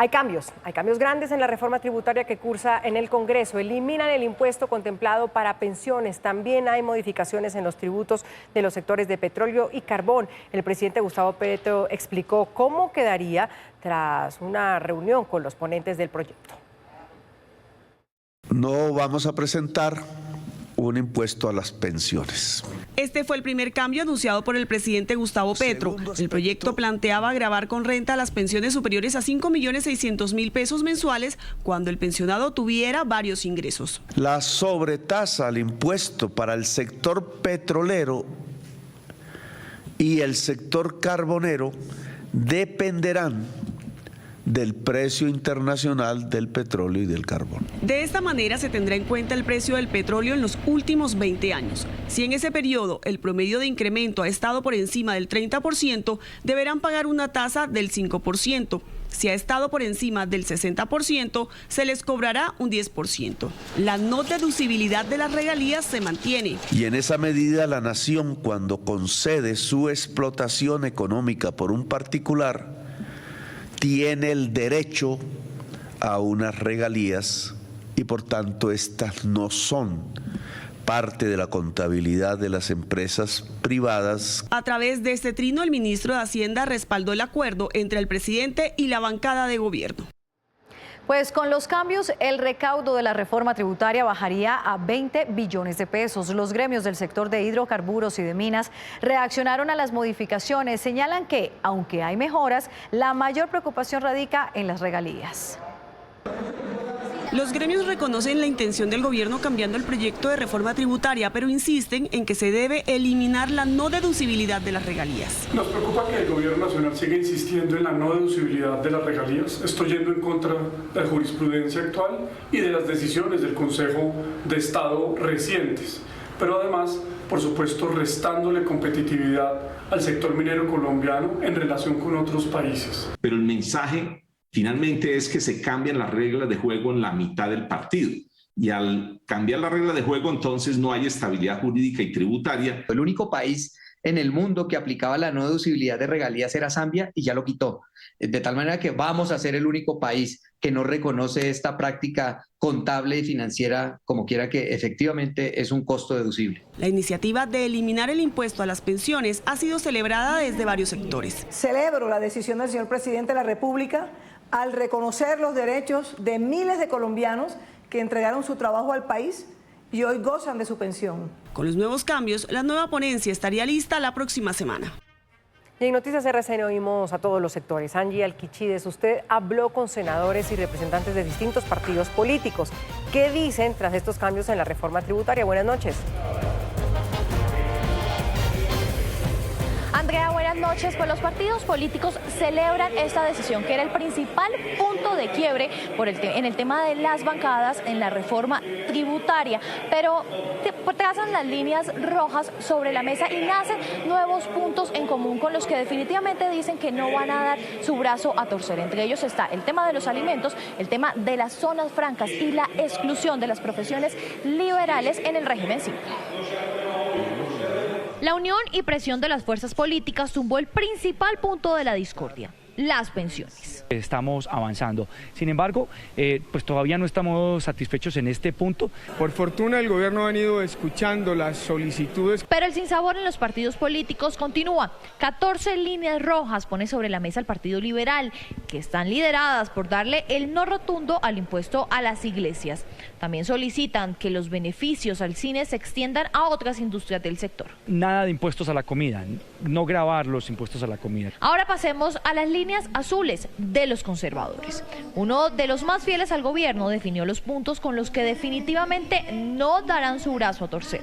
Hay cambios grandes en la reforma tributaria que cursa en el Congreso. Eliminan el impuesto contemplado para pensiones. También hay modificaciones en los tributos de los sectores de petróleo y carbón. El presidente Gustavo Petro explicó cómo quedaría tras una reunión con los ponentes del proyecto. No vamos a presentar un impuesto a las pensiones. Este fue el primer cambio anunciado por el presidente Gustavo Petro. El proyecto planteaba gravar con renta las pensiones superiores a 5.600.000 pesos mensuales cuando el pensionado tuviera varios ingresos. La sobretasa al impuesto para el sector petrolero y el sector carbonero dependerán del precio internacional del petróleo y del carbón. De esta manera se tendrá en cuenta el precio del petróleo en los últimos 20 años. Si en ese periodo el promedio de incremento ha estado por encima del 30%, deberán pagar una tasa del 5%. Si ha estado por encima del 60%, se les cobrará un 10%. La no deducibilidad de las regalías se mantiene. Y en esa medida la nación, cuando concede su explotación económica por un particular, tiene el derecho a unas regalías y por tanto estas no son parte de la contabilidad de las empresas privadas. A través de este trino, el ministro de Hacienda respaldó el acuerdo entre el presidente y la bancada de gobierno. Pues con los cambios, el recaudo de la reforma tributaria bajaría a 20 billones de pesos. Los gremios del sector de hidrocarburos y de minas reaccionaron a las modificaciones. Señalan que, aunque hay mejoras, la mayor preocupación radica en las regalías. Los gremios reconocen la intención del gobierno cambiando el proyecto de reforma tributaria, pero insisten en que se debe eliminar la no deducibilidad de las regalías. Nos preocupa que el gobierno nacional siga insistiendo en la no deducibilidad de las regalías. Esto yendo en contra de la jurisprudencia actual y de las decisiones del Consejo de Estado recientes. Pero además, por supuesto, restándole competitividad al sector minero colombiano en relación con otros países. Pero el mensaje finalmente es que se cambian las reglas de juego en la mitad del partido. Y al cambiar la regla de juego, entonces no hay estabilidad jurídica y tributaria. El único país en el mundo que aplicaba la no deducibilidad de regalías era Zambia y ya lo quitó. De tal manera que vamos a ser el único país que no reconoce esta práctica contable y financiera como quiera, que efectivamente es un costo deducible. La iniciativa de eliminar el impuesto a las pensiones ha sido celebrada desde varios sectores. Celebro la decisión del señor presidente de la República al reconocer los derechos de miles de colombianos que entregaron su trabajo al país y hoy gozan de su pensión. Con los nuevos cambios, la nueva ponencia estaría lista la próxima semana. Y en Noticias RCN oímos a todos los sectores. Angie Alquichides, usted habló con senadores y representantes de distintos partidos políticos. ¿Qué dicen tras estos cambios en la reforma tributaria? Buenas noches. Andrea, buenas noches. Pues los partidos políticos celebran esta decisión, que era el principal punto de quiebre en el tema de las bancadas en la reforma tributaria. Pero trazan las líneas rojas sobre la mesa y nacen nuevos puntos en común con los que definitivamente dicen que no van a dar su brazo a torcer. Entre ellos está el tema de los alimentos, el tema de las zonas francas y la exclusión de las profesiones liberales en el régimen simple. La unión y presión de las fuerzas políticas tumbó el principal punto de la discordia: las pensiones. Estamos avanzando. Sin embargo, pues todavía no estamos satisfechos en este punto. Por fortuna el gobierno ha venido escuchando las solicitudes. Pero el sinsabor en los partidos políticos continúa. 14 líneas rojas pone sobre la mesa el Partido Liberal, que están lideradas por darle el no rotundo al impuesto a las iglesias. También solicitan que los beneficios al cine se extiendan a otras industrias del sector. Nada de impuestos a la comida, no gravar los impuestos a la comida. Ahora pasemos a las líneas azules de los conservadores. Uno de los más fieles al gobierno definió los puntos con los que definitivamente no darán su brazo a torcer: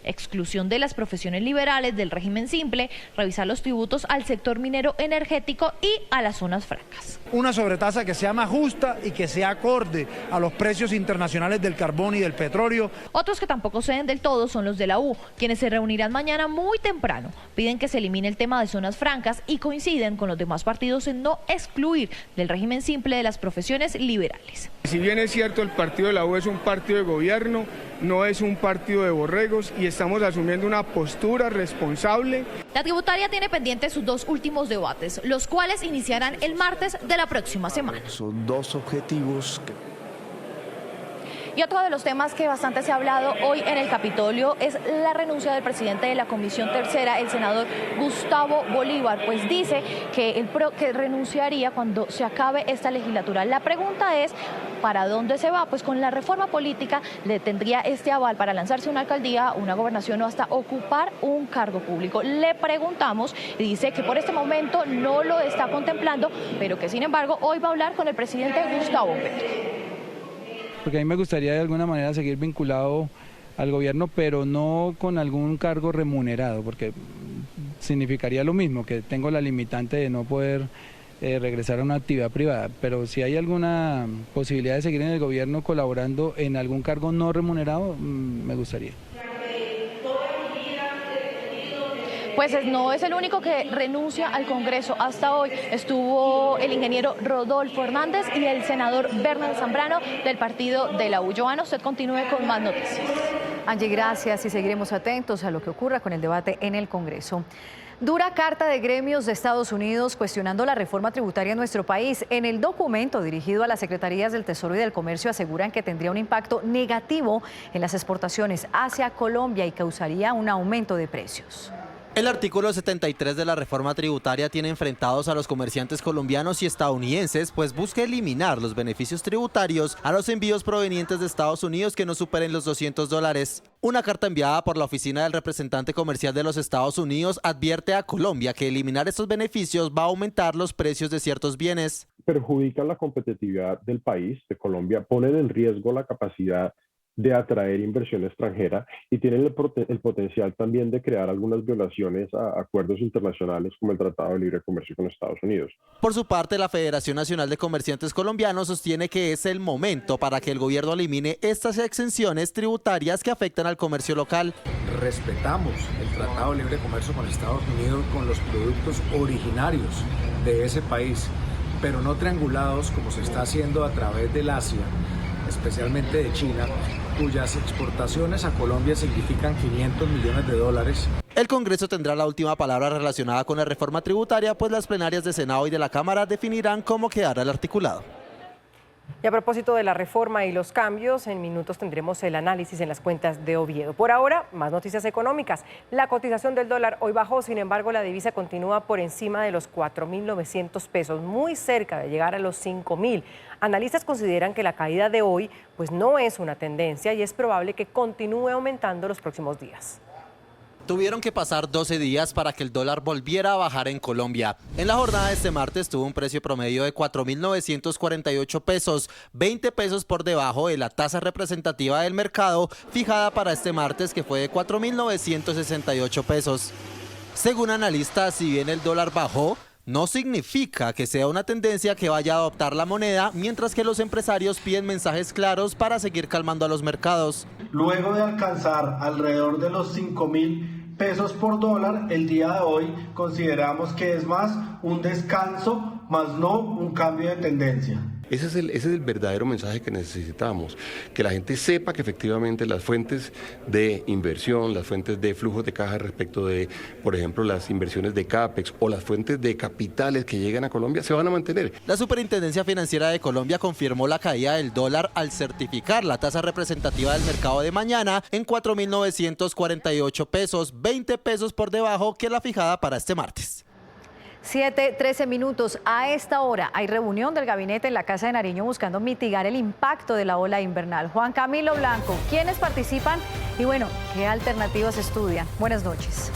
exclusión de las profesiones liberales del régimen simple, revisar los tributos al sector minero energético y a las zonas francas. Una sobretasa que sea más justa y que sea acorde a los precios internacionales del carbón y del petróleo. Otros que tampoco ceden del todo son los de la U, quienes se reunirán mañana muy temprano. Piden que se elimine el tema de zonas francas y coinciden con los demás partidos en no excluir del régimen simple de las profesiones liberales. Si bien es cierto, el partido de la U es un partido de gobierno, no es un partido de borregos. tenemos y estamos asumiendo una postura responsable. La tributaria tiene pendientes sus 2 últimos debates, los cuales iniciarán el martes de la próxima semana. Son 2 objetivos que... Y otro de los temas que bastante se ha hablado hoy en el Capitolio es la renuncia del presidente de la Comisión Tercera, el senador Gustavo Bolívar, pues dice que renunciaría cuando se acabe esta legislatura. La pregunta es, ¿para dónde se va? Pues con la reforma política le tendría este aval para lanzarse una alcaldía, una gobernación o hasta ocupar un cargo público. Le preguntamos y dice que por este momento no lo está contemplando, pero que sin embargo hoy va a hablar con el presidente Gustavo Petro. Porque a mí me gustaría de alguna manera seguir vinculado al gobierno, pero no con algún cargo remunerado, porque significaría lo mismo, que tengo la limitante de no poder regresar a una actividad privada, pero si hay alguna posibilidad de seguir en el gobierno colaborando en algún cargo no remunerado, me gustaría. Pues no es el único que renuncia al Congreso. Hasta hoy estuvo el ingeniero Rodolfo Hernández y el senador Bernardo Zambrano del partido de la U. Joana, usted continúe con más noticias. Angie, gracias y seguiremos atentos a lo que ocurra con el debate en el Congreso. Dura carta de gremios de Estados Unidos cuestionando la reforma tributaria en nuestro país. En el documento dirigido a las Secretarías del Tesoro y del Comercio aseguran que tendría un impacto negativo en las exportaciones hacia Colombia y causaría un aumento de precios. El artículo 73 de la reforma tributaria tiene enfrentados a los comerciantes colombianos y estadounidenses, pues busca eliminar los beneficios tributarios a los envíos provenientes de Estados Unidos que no superen los $200. Una carta enviada por la Oficina del Representante Comercial de los Estados Unidos advierte a Colombia que eliminar estos beneficios va a aumentar los precios de ciertos bienes. Perjudican la competitividad del país, de Colombia, ponen en riesgo la capacidad de atraer inversión extranjera y tienen el potencial también de crear algunas violaciones a acuerdos internacionales como el Tratado de Libre Comercio con Estados Unidos. Por su parte, la Federación Nacional de Comerciantes Colombianos sostiene que es el momento para que el gobierno elimine estas exenciones tributarias que afectan al comercio local. Respetamos el Tratado de Libre Comercio con Estados Unidos con los productos originarios de ese país, pero no triangulados como se está haciendo a través del Asia, especialmente de China, cuyas exportaciones a Colombia significan $500 millones. El Congreso tendrá la última palabra relacionada con la reforma tributaria, pues las plenarias de Senado y de la Cámara definirán cómo quedará el articulado. Y a propósito de la reforma y los cambios, en minutos tendremos el análisis en las cuentas de Oviedo. Por ahora, más noticias económicas. La cotización del dólar hoy bajó, sin embargo, la divisa continúa por encima de los 4.900 pesos, muy cerca de llegar a los 5.000. Analistas consideran que la caída de hoy pues no es una tendencia y es probable que continúe aumentando los próximos días. Tuvieron que pasar 12 días para que el dólar volviera a bajar en Colombia. En la jornada de este martes tuvo un precio promedio de 4.948 pesos, 20 pesos por debajo de la tasa representativa del mercado fijada para este martes, que fue de 4.968 pesos. Según analistas, si bien el dólar bajó, no significa que sea una tendencia que vaya a adoptar la moneda, mientras que los empresarios piden mensajes claros para seguir calmando a los mercados. Luego de alcanzar alrededor de los 5.000 pesos por dólar, el día de hoy consideramos que es más un descanso, más no un cambio de tendencia. Ese es el verdadero mensaje que necesitamos, que la gente sepa que efectivamente las fuentes de inversión, las fuentes de flujos de caja respecto de, por ejemplo, las inversiones de CAPEX o las fuentes de capitales que llegan a Colombia se van a mantener. La Superintendencia Financiera de Colombia confirmó la caída del dólar al certificar la tasa representativa del mercado de mañana en 4.948 pesos, 20 pesos por debajo que la fijada para este martes. 7:13 minutos. A esta hora hay reunión del gabinete en la Casa de Nariño buscando mitigar el impacto de la ola invernal. Juan Camilo Blanco, ¿quiénes participan? Y bueno, ¿qué alternativas estudian? Buenas noches.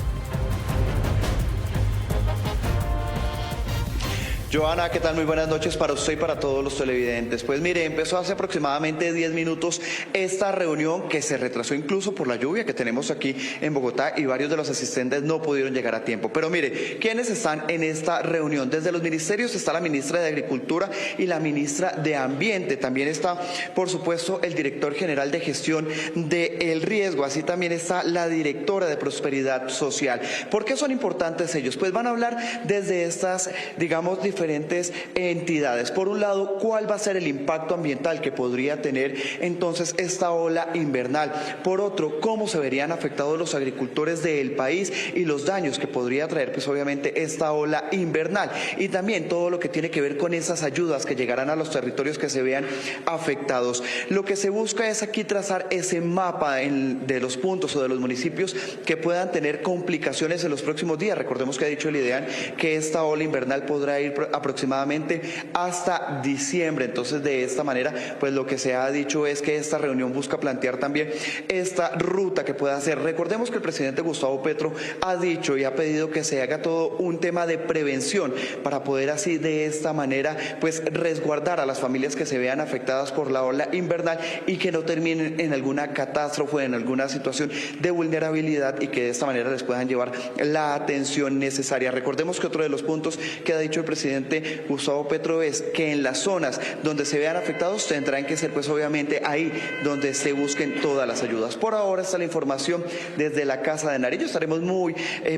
Joana, ¿qué tal? Muy buenas noches para usted y para todos los televidentes. Pues mire, empezó hace aproximadamente 10 minutos esta reunión que se retrasó incluso por la lluvia que tenemos aquí en Bogotá y varios de los asistentes no pudieron llegar a tiempo. Pero mire, ¿quiénes están en esta reunión? Desde los ministerios está la ministra de Agricultura y la ministra de Ambiente. También está, por supuesto, el director general de gestión del riesgo. Así también está la directora de Prosperidad Social. ¿Por qué son importantes ellos? Pues van a hablar desde estas, digamos, diferentes diferentes entidades. Por un lado, ¿cuál va a ser el impacto ambiental que podría tener entonces esta ola invernal? Por otro, ¿cómo se verían afectados los agricultores del país y los daños que podría traer pues obviamente esta ola invernal? Y también todo lo que tiene que ver con esas ayudas que llegarán a los territorios que se vean afectados. Lo que se busca es aquí trazar ese mapa de los puntos o de los municipios que puedan tener complicaciones en los próximos días. Recordemos que ha dicho el IDEAN que esta ola invernal podrá ir aproximadamente hasta diciembre. Entonces, de esta manera, pues lo que se ha dicho es que esta reunión busca plantear también esta ruta que pueda hacer. Recordemos que el presidente Gustavo Petro ha dicho y ha pedido que se haga todo un tema de prevención para poder así de esta manera pues resguardar a las familias que se vean afectadas por la ola invernal y que no terminen en alguna catástrofe, en alguna situación de vulnerabilidad y que de esta manera les puedan llevar la atención necesaria. Recordemos que otro de los puntos que ha dicho el presidente Gustavo Petro es que en las zonas donde se vean afectados tendrán que ser pues obviamente ahí donde se busquen todas las ayudas. Por ahora está la información desde la Casa de Nariño. Estaremos muy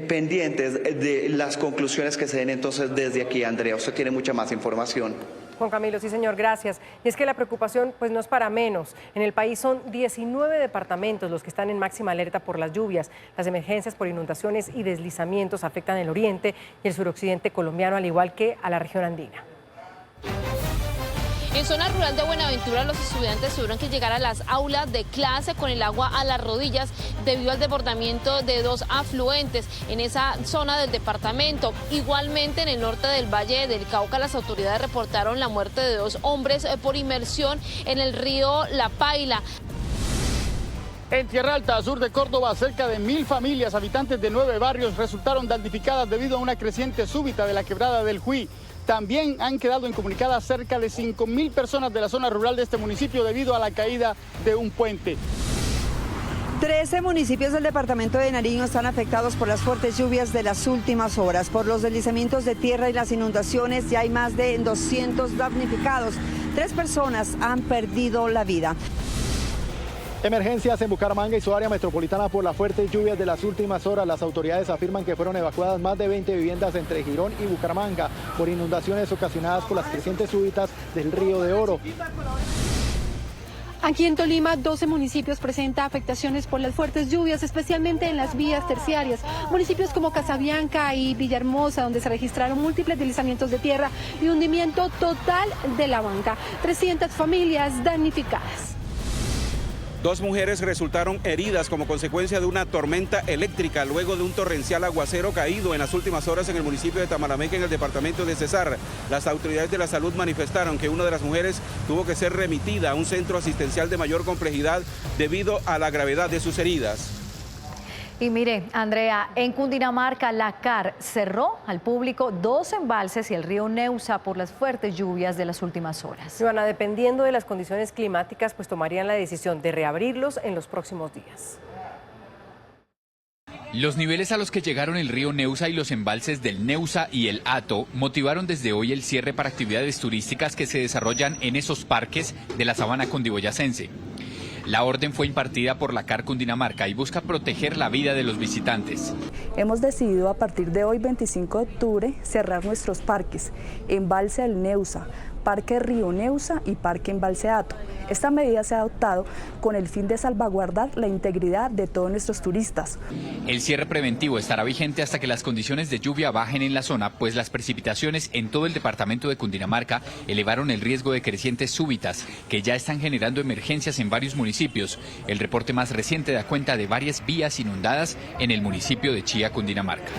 pendientes de las conclusiones que se den entonces desde aquí. Andrea, usted tiene mucha más información. Juan Camilo, sí señor, gracias. Y es que la preocupación pues no es para menos. En el país son 19 departamentos los que están en máxima alerta por las lluvias. Las emergencias por inundaciones y deslizamientos afectan el oriente y el suroccidente colombiano, al igual que a la región andina. En zona rural de Buenaventura, los estudiantes tuvieron que llegar a las aulas de clase con el agua a las rodillas debido al desbordamiento de 2 afluentes en esa zona del departamento. Igualmente, en el norte del Valle del Cauca, las autoridades reportaron la muerte de 2 hombres por inmersión en el río La Paila. En Tierra Alta, sur de Córdoba, cerca de 1000 familias, habitantes de 9 barrios, resultaron damnificadas debido a una creciente súbita de la quebrada del Juí. También han quedado incomunicadas cerca de 5000 personas de la zona rural de este municipio debido a la caída de un puente. 13 municipios del departamento de Nariño están afectados por las fuertes lluvias de las últimas horas. Por los deslizamientos de tierra y las inundaciones ya hay más de 200 damnificados. 3 personas han perdido la vida. Emergencias en Bucaramanga y su área metropolitana por las fuertes lluvias de las últimas horas. Las autoridades afirman que fueron evacuadas más de 20 viviendas entre Girón y Bucaramanga por inundaciones ocasionadas por las crecientes súbitas del Río de Oro. Aquí en Tolima, 12 municipios presentan afectaciones por las fuertes lluvias, especialmente en las vías terciarias. Municipios como Casabianca y Villahermosa, donde se registraron múltiples deslizamientos de tierra y hundimiento total de la banca. 300 familias damnificadas. 2 mujeres resultaron heridas como consecuencia de una tormenta eléctrica luego de un torrencial aguacero caído en las últimas horas en el municipio de Tamalameque, en el departamento de Cesar. Las autoridades de la salud manifestaron que una de las mujeres tuvo que ser remitida a un centro asistencial de mayor complejidad debido a la gravedad de sus heridas. Y mire, Andrea, en Cundinamarca, la CAR cerró al público 2 embalses y el río Neusa por las fuertes lluvias de las últimas horas. Ivana, dependiendo de las condiciones climáticas, pues tomarían la decisión de reabrirlos en los próximos días. Los niveles a los que llegaron el río Neusa y los embalses del Neusa y el Hato motivaron desde hoy el cierre para actividades turísticas que se desarrollan en esos parques de la sabana cundiboyacense. La orden fue impartida por la CAR Cundinamarca y busca proteger la vida de los visitantes. Hemos decidido a partir de hoy, 25 de octubre, cerrar nuestros parques, Embalse del Neusa, Parque Río Neusa y Parque Embalse Hato. Esta medida se ha adoptado con el fin de salvaguardar la integridad de todos nuestros turistas. El cierre preventivo estará vigente hasta que las condiciones de lluvia bajen en la zona, pues las precipitaciones en todo el departamento de Cundinamarca elevaron el riesgo de crecientes súbitas, que ya están generando emergencias en varios municipios. El reporte más reciente da cuenta de varias vías inundadas en el municipio de Chía, Cundinamarca.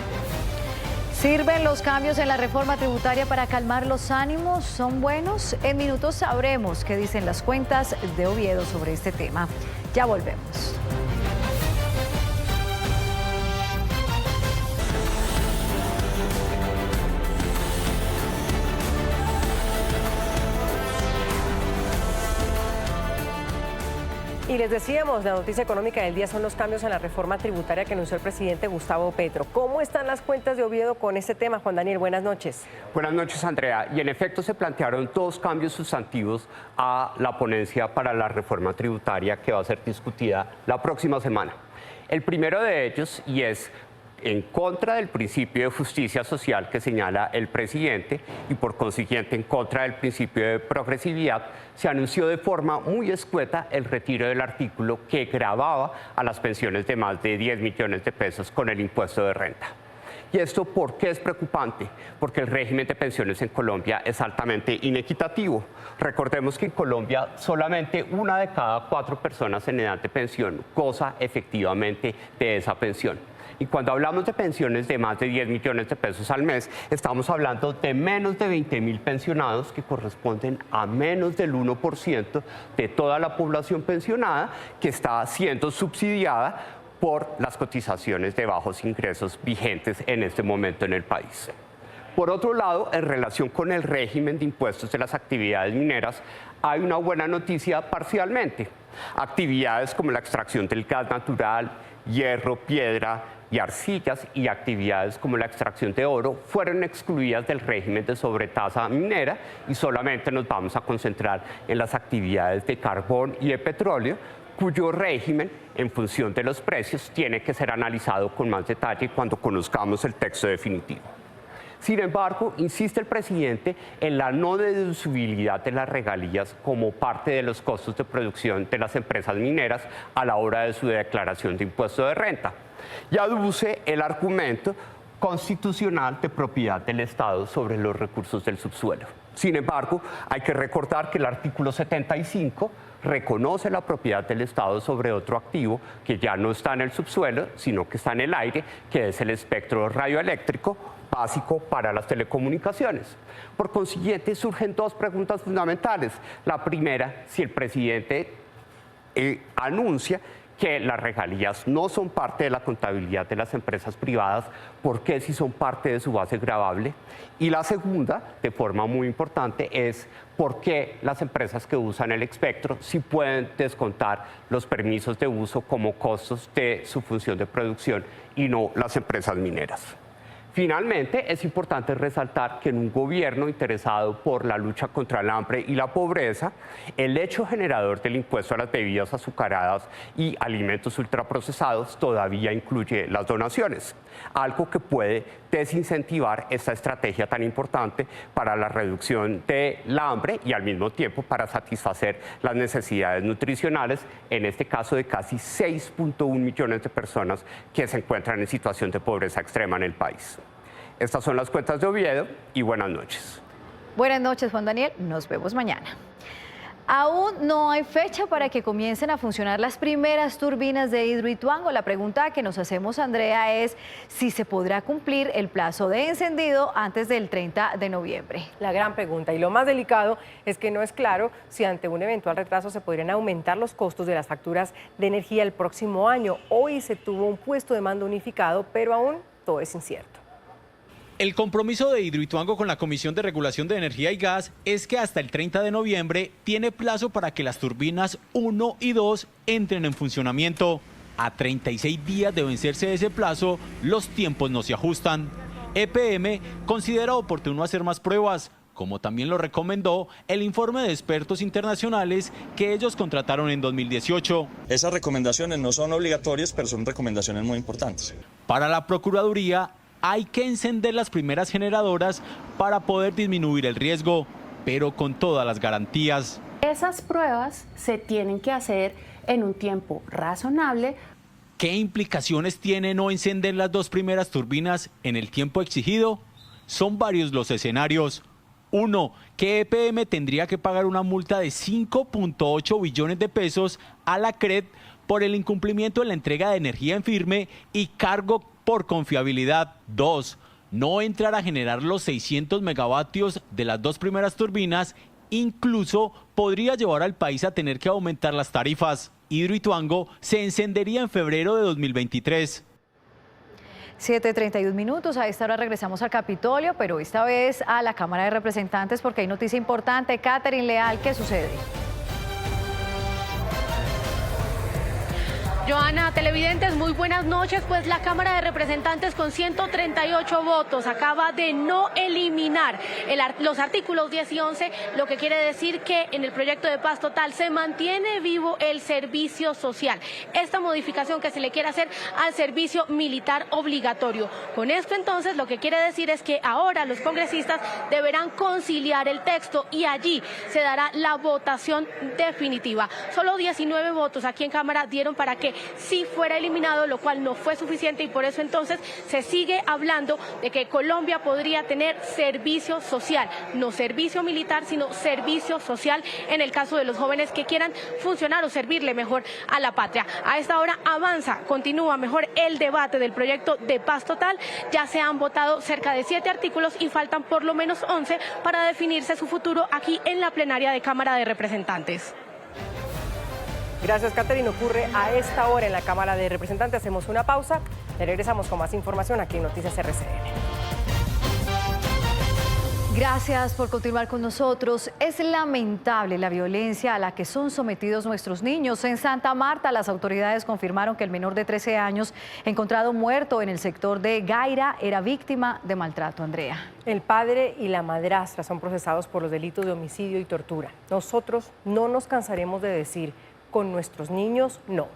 ¿Sirven los cambios en la reforma tributaria para calmar los ánimos? ¿Son buenos? En minutos sabremos qué dicen las cuentas de Oviedo sobre este tema. Ya volvemos. Y les decíamos, la noticia económica del día son los cambios en la reforma tributaria que anunció el presidente Gustavo Petro. ¿Cómo están las cuentas de Oviedo con este tema? Juan Daniel, buenas noches. Buenas noches, Andrea. Y en efecto se plantearon 2 cambios sustantivos a la ponencia para la reforma tributaria que va a ser discutida la próxima semana. El primero de ellos, y es en contra del principio de justicia social que señala el presidente y por consiguiente en contra del principio de progresividad, se anunció de forma muy escueta el retiro del artículo que gravaba a las pensiones de más de 10 millones de pesos con el impuesto de renta. ¿Y esto por qué es preocupante? Porque el régimen de pensiones en Colombia es altamente inequitativo. Recordemos que en Colombia solamente 1 de cada 4 personas en edad de pensión goza efectivamente de esa pensión. Y cuando hablamos de pensiones de más de 10 millones de pesos al mes, estamos hablando de menos de 20.000 pensionados que corresponden a menos del 1% de toda la población pensionada que está siendo subsidiada por las cotizaciones de bajos ingresos vigentes en este momento en el país. Por otro lado, en relación con el régimen de impuestos de las actividades mineras, hay una buena noticia parcialmente. Actividades como la extracción del gas natural, hierro, piedra y arcillas y actividades como la extracción de oro fueron excluidas del régimen de sobretasa minera y solamente nos vamos a concentrar en las actividades de carbón y de petróleo, cuyo régimen, en función de los precios, tiene que ser analizado con más detalle cuando conozcamos el texto definitivo. Sin embargo, insiste el presidente en la no deducibilidad de las regalías como parte de los costos de producción de las empresas mineras a la hora de su declaración de impuesto de renta. Y aduce el argumento constitucional de propiedad del Estado sobre los recursos del subsuelo. Sin embargo, hay que recordar que el artículo 75 reconoce la propiedad del Estado sobre otro activo que ya no está en el subsuelo, sino que está en el aire, que es el espectro radioeléctrico básico para las telecomunicaciones. Por consiguiente, surgen 2 preguntas fundamentales. La primera, si el presidente anuncia que las regalías no son parte de la contabilidad de las empresas privadas, ¿por qué si son parte de su base gravable? Y la segunda, de forma muy importante, es por qué las empresas que usan el espectro sí pueden descontar los permisos de uso como costos de su función de producción y no las empresas mineras. Finalmente, es importante resaltar que en un gobierno interesado por la lucha contra el hambre y la pobreza, el hecho generador del impuesto a las bebidas azucaradas y alimentos ultraprocesados todavía incluye las donaciones, algo que puede desincentivar esta estrategia tan importante para la reducción del hambre y al mismo tiempo para satisfacer las necesidades nutricionales, en este caso de casi 6.1 millones de personas que se encuentran en situación de pobreza extrema en el país. Estas son las cuentas de Oviedo y buenas noches. Buenas noches, Juan Daniel. Nos vemos mañana. Aún no hay fecha para que comiencen a funcionar las primeras turbinas de Hidroituango. La pregunta que nos hacemos, Andrea, es si se podrá cumplir el plazo de encendido antes del 30 de noviembre. La gran pregunta, y lo más delicado es que no es claro si ante un eventual retraso se podrían aumentar los costos de las facturas de energía el próximo año. Hoy se tuvo un puesto de mando unificado, pero aún todo es incierto. El compromiso de Hidroituango con la Comisión de Regulación de Energía y Gas es que hasta el 30 de noviembre tiene plazo para que las turbinas 1 y 2 entren en funcionamiento. A 36 días de vencerse ese plazo, los tiempos no se ajustan. EPM considera oportuno hacer más pruebas, como también lo recomendó el informe de expertos internacionales que ellos contrataron en 2018. Esas recomendaciones no son obligatorias, pero son recomendaciones muy importantes. Para la Procuraduría, hay que encender las primeras generadoras para poder disminuir el riesgo, pero con todas las garantías. Esas pruebas se tienen que hacer en un tiempo razonable. ¿Qué implicaciones tiene no encender las 2 primeras turbinas en el tiempo exigido? Son varios los escenarios. 1. Que EPM tendría que pagar una multa de 5.8 billones de pesos a la CRED por el incumplimiento de la entrega de energía en firme y cargo por confiabilidad. 2. No entrar a generar los 600 megavatios de las 2 primeras turbinas, incluso podría llevar al país a tener que aumentar las tarifas. Hidroituango se encendería en febrero de 2023. 7:31 minutos, a esta hora regresamos al Capitolio, pero esta vez a la Cámara de Representantes porque hay noticia importante. Catherine Leal, ¿qué sucede? Joana, televidentes, muy buenas noches. Pues la Cámara de Representantes con 138 votos acaba de no eliminar los artículos 10 y 11, lo que quiere decir que en el proyecto de paz total se mantiene vivo el servicio social. Esta modificación que se le quiere hacer al servicio militar obligatorio. Con esto entonces lo que quiere decir es que ahora los congresistas deberán conciliar el texto y allí se dará la votación definitiva. Solo 19 votos aquí en Cámara dieron para que sí fuera eliminado, lo cual no fue suficiente y por eso entonces se sigue hablando de que Colombia podría tener servicio social, no servicio militar, sino servicio social en el caso de los jóvenes que quieran funcionar o servirle mejor a la patria. A esta hora continúa mejor el debate del proyecto de paz total. Ya se han votado cerca de 7 artículos y faltan por lo menos 11 para definirse su futuro aquí en la plenaria de Cámara de Representantes. Gracias, Catherine. Ocurre a esta hora en la Cámara de Representantes. Hacemos una pausa y regresamos con más información aquí en Noticias RCN. Gracias por continuar con nosotros. Es lamentable la violencia a la que son sometidos nuestros niños. En Santa Marta, las autoridades confirmaron que el menor de 13 años, encontrado muerto en el sector de Gaira, era víctima de maltrato. Andrea. El padre y la madrastra son procesados por los delitos de homicidio y tortura. Nosotros no nos cansaremos de decir, con nuestros niños, no.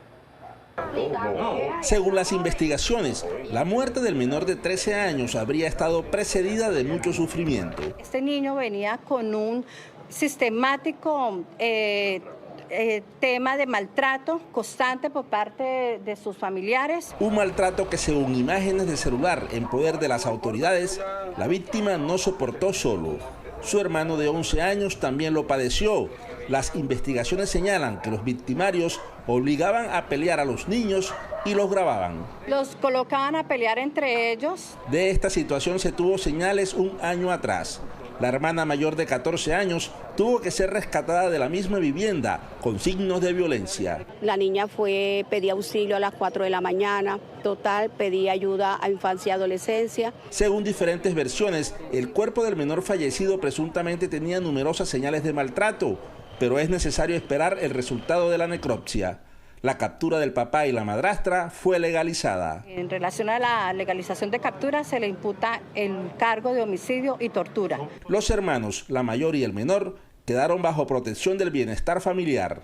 Según las investigaciones, la muerte del menor de 13 años habría estado precedida de mucho sufrimiento. Este niño venía con un sistemático tema de maltrato constante por parte de sus familiares. Un maltrato que, según imágenes de celular en poder de las autoridades, la víctima no soportó solo. Su hermano de 11 años también lo padeció. Las investigaciones señalan que los victimarios obligaban a pelear a los niños y los grababan. Los colocaban a pelear entre ellos. De esta situación se tuvo señales un año atrás. La hermana mayor de 14 años tuvo que ser rescatada de la misma vivienda con signos de violencia. La niña pedía auxilio a las 4 de la mañana, pedía ayuda a infancia y adolescencia. Según diferentes versiones, el cuerpo del menor fallecido presuntamente tenía numerosas señales de maltrato, pero es necesario esperar el resultado de la necropsia. La captura del papá y la madrastra fue legalizada. En relación a la legalización de captura se le imputa el cargo de homicidio y tortura. Los hermanos, la mayor y el menor, quedaron bajo protección del bienestar familiar.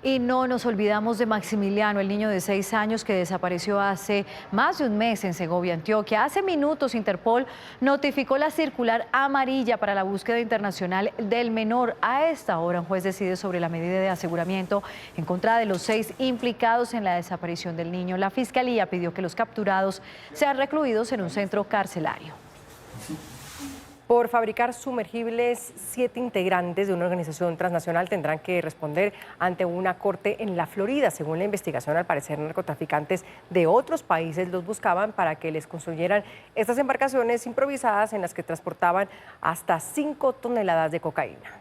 Y no nos olvidamos de Maximiliano, el niño de 6 años que desapareció hace más de un mes en Segovia, Antioquia. Hace minutos Interpol notificó la circular amarilla para la búsqueda internacional del menor. A esta hora un juez decide sobre la medida de aseguramiento en contra de los 6 implicados en la desaparición del niño. La Fiscalía pidió que los capturados sean recluidos en un centro carcelario. Por fabricar sumergibles, 7 integrantes de una organización transnacional tendrán que responder ante una corte en la Florida. Según la investigación, al parecer narcotraficantes de otros países los buscaban para que les construyeran estas embarcaciones improvisadas en las que transportaban hasta 5 toneladas de cocaína.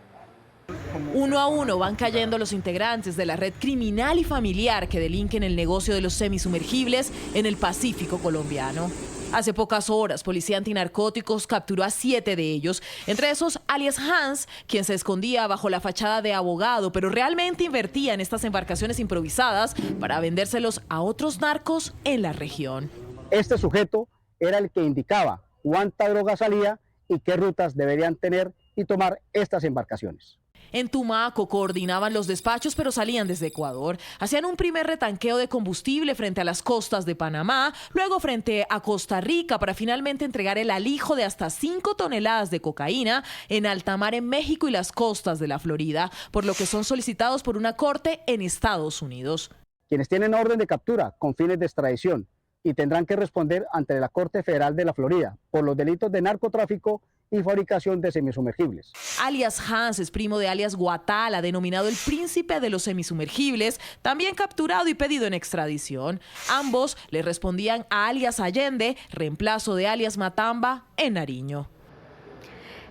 Uno a uno van cayendo los integrantes de la red criminal y familiar que delinquen el negocio de los semisumergibles en el Pacífico colombiano. Hace pocas horas, Policía Antinarcóticos capturó a 7 de ellos, entre esos alias Hans, quien se escondía bajo la fachada de abogado, pero realmente invertía en estas embarcaciones improvisadas para vendérselos a otros narcos en la región. Este sujeto era el que indicaba cuánta droga salía y qué rutas deberían tener y tomar estas embarcaciones. En Tumaco coordinaban los despachos, pero salían desde Ecuador. Hacían un primer retanqueo de combustible frente a las costas de Panamá, luego frente a Costa Rica para finalmente entregar el alijo de hasta 5 toneladas de cocaína en alta mar en México y las costas de la Florida, por lo que son solicitados por una corte en Estados Unidos. Quienes tienen orden de captura con fines de extradición y tendrán que responder ante la Corte Federal de la Florida por los delitos de narcotráfico y fabricación de semisumergibles. Alias Hans es primo de alias Guatala, denominado el príncipe de los semisumergibles, también capturado y pedido en extradición. Ambos le respondían a alias Allende, reemplazo de alias Matamba en Nariño.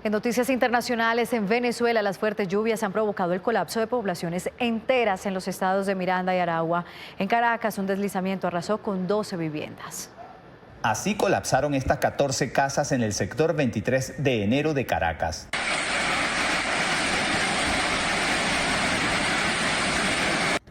En noticias internacionales, en Venezuela, las fuertes lluvias han provocado el colapso de poblaciones enteras en los estados de Miranda y Aragua. En Caracas, un deslizamiento arrasó con 12 viviendas. Así colapsaron estas 14 casas en el sector 23 de enero de Caracas.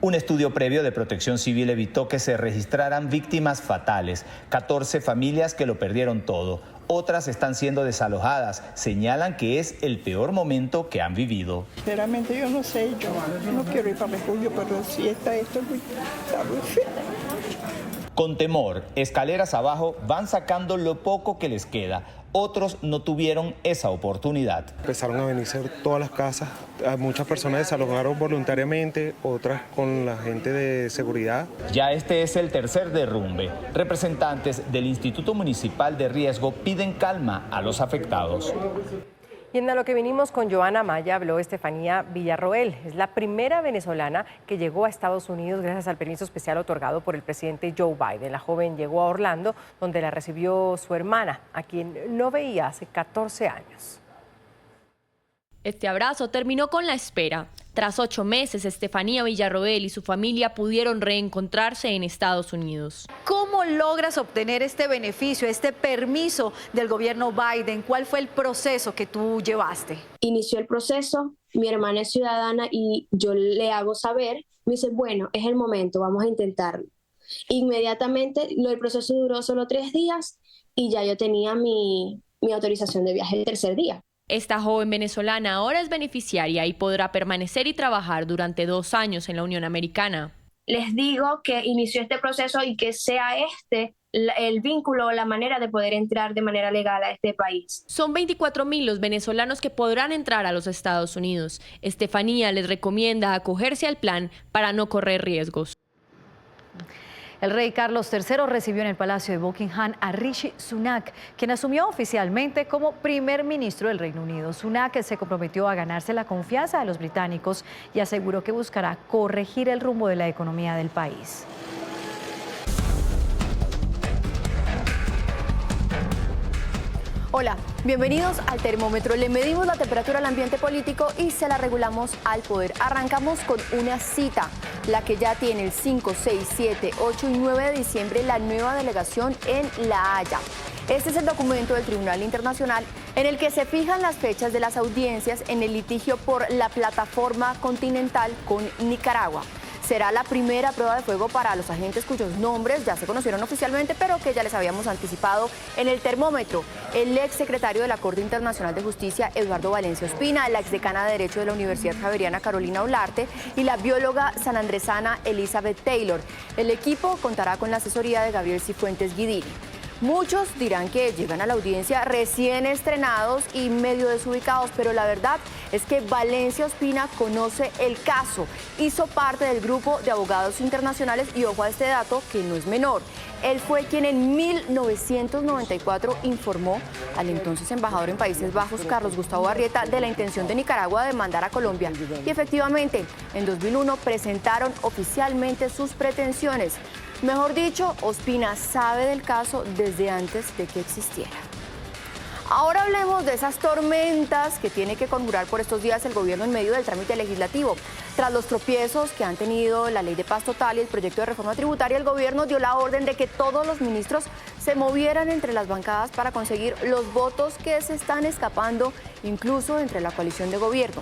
Un estudio previo de Protección Civil evitó que se registraran víctimas fatales, 14 familias que lo perdieron todo. Otras están siendo desalojadas. Señalan que es el peor momento que han vivido. Sinceramente yo no sé, yo no quiero ir para refugio, pero si está esto muy feo. Con temor, escaleras abajo, van sacando lo poco que les queda. Otros no tuvieron esa oportunidad. Empezaron a venirse todas las casas. Muchas personas desalojaron voluntariamente, otras con la gente de seguridad. Ya este es el tercer derrumbe. Representantes del Instituto Municipal de Riesgo piden calma a los afectados. Y en lo que vinimos con Joana Maya, habló Estefanía Villarroel. Es la primera venezolana que llegó a Estados Unidos gracias al permiso especial otorgado por el presidente Joe Biden. La joven llegó a Orlando, donde la recibió su hermana, a quien no veía hace 14 años. Este abrazo terminó con la espera. Tras 8 meses, Estefanía Villarroel y su familia pudieron reencontrarse en Estados Unidos. ¿Cómo logras obtener este beneficio, este permiso del gobierno Biden? ¿Cuál fue el proceso que tú llevaste? Inició el proceso, mi hermana es ciudadana y yo le hago saber, me dice, bueno, es el momento, vamos a intentarlo. Inmediatamente, el proceso duró solo 3 días y ya yo tenía mi autorización de viaje el tercer día. Esta joven venezolana ahora es beneficiaria y podrá permanecer y trabajar durante 2 años en la Unión Americana. Les digo que inició este proceso y que sea este el vínculo o la manera de poder entrar de manera legal a este país. Son 24.000 los venezolanos que podrán entrar a los Estados Unidos. Estefanía les recomienda acogerse al plan para no correr riesgos. El rey Carlos III recibió en el Palacio de Buckingham a Rishi Sunak, quien asumió oficialmente como primer ministro del Reino Unido. Sunak se comprometió a ganarse la confianza de los británicos y aseguró que buscará corregir el rumbo de la economía del país. Hola, bienvenidos al termómetro. Le medimos la temperatura al ambiente político y se la regulamos al poder. Arrancamos con una cita, la que ya tiene el 5, 6, 7, 8 y 9 de diciembre la nueva delegación en La Haya. Este es el documento del Tribunal Internacional en el que se fijan las fechas de las audiencias en el litigio por la plataforma continental con Nicaragua. Será la primera prueba de fuego para los agentes cuyos nombres ya se conocieron oficialmente, pero que ya les habíamos anticipado en el termómetro. El exsecretario de la Corte Internacional de Justicia, Eduardo Valencia Ospina, la exdecana de Derecho de la Universidad Javeriana, Carolina Olarte, y la bióloga sanandresana Elizabeth Taylor. El equipo contará con la asesoría de Gabriel Cifuentes Guidini. Muchos dirán que llegan a la audiencia recién estrenados y medio desubicados, pero la verdad es que Valencia Ospina conoce el caso, hizo parte del grupo de abogados internacionales y ojo a este dato que no es menor. Él fue quien en 1994 informó al entonces embajador en Países Bajos, Carlos Gustavo Arrieta, de la intención de Nicaragua de demandar a Colombia. Y efectivamente, en 2001 presentaron oficialmente sus pretensiones. Mejor dicho, Ospina sabe del caso desde antes de que existiera. Ahora hablemos de esas tormentas que tiene que conjurar por estos días el gobierno en medio del trámite legislativo. Tras los tropiezos que han tenido la ley de paz total y el proyecto de reforma tributaria, el gobierno dio la orden de que todos los ministros se movieran entre las bancadas para conseguir los votos que se están escapando, incluso entre la coalición de gobierno.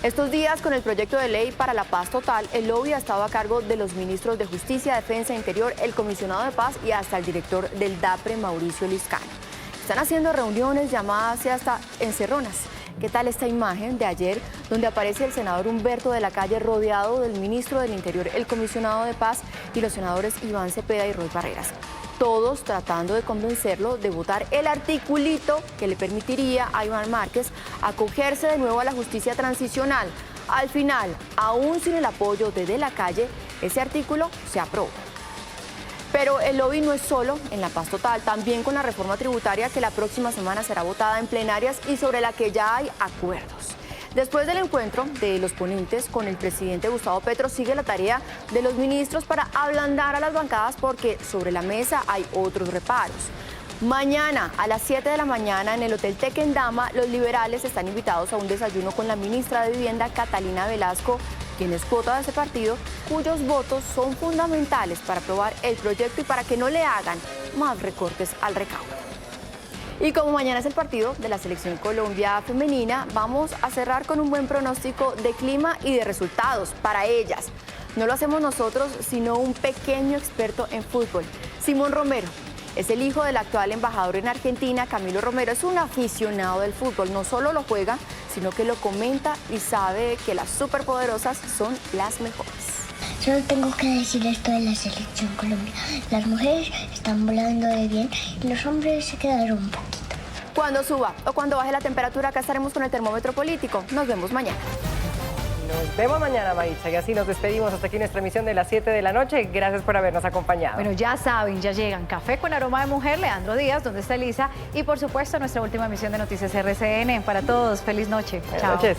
Estos días, con el proyecto de ley para la paz total, el lobby ha estado a cargo de los ministros de Justicia, Defensa, Interior, el comisionado de paz y hasta el director del DAPRE, Mauricio Liscano. Están haciendo reuniones, llamadas y hasta encerronas. ¿Qué tal esta imagen de ayer, donde aparece el senador Humberto de la Calle rodeado del ministro del Interior, el comisionado de paz y los senadores Iván Cepeda y Roy Barreras? Todos tratando de convencerlo de votar el articulito que le permitiría a Iván Márquez acogerse de nuevo a la justicia transicional. Al final, aún sin el apoyo de la Calle, ese artículo se aprobó. Pero el lobby no es solo en la paz total, también con la reforma tributaria que la próxima semana será votada en plenarias y sobre la que ya hay acuerdos. Después del encuentro de los ponentes con el presidente Gustavo Petro, sigue la tarea de los ministros para ablandar a las bancadas porque sobre la mesa hay otros reparos. Mañana a las 7 de la mañana en el Hotel Tequendama, los liberales están invitados a un desayuno con la ministra de Vivienda, Catalina Velasco, quien es cuota de ese partido, cuyos votos son fundamentales para aprobar el proyecto y para que no le hagan más recortes al recaudo. Y como mañana es el partido de la Selección Colombia femenina, vamos a cerrar con un buen pronóstico de clima y de resultados para ellas. No lo hacemos nosotros, sino un pequeño experto en fútbol, Simón Romero. Es el hijo del actual embajador en Argentina, Camilo Romero. Es un aficionado del fútbol, no solo lo juega, sino que lo comenta y sabe que las superpoderosas son las mejores. Solo tengo que decir esto de la selección Colombia. Las mujeres están volando de bien y los hombres se quedaron un poquito. Cuando suba o cuando baje la temperatura, acá estaremos con el termómetro político. Nos vemos mañana. Nos vemos mañana, Maritza, y así nos despedimos. Hasta aquí nuestra emisión de las 7 de la noche. Gracias por habernos acompañado. Bueno, ya saben, ya llegan Café con Aroma de Mujer, Leandro Díaz, ¿dónde está Elisa? Y por supuesto nuestra última emisión de Noticias RCN. Para todos, feliz noche. Buenas noches.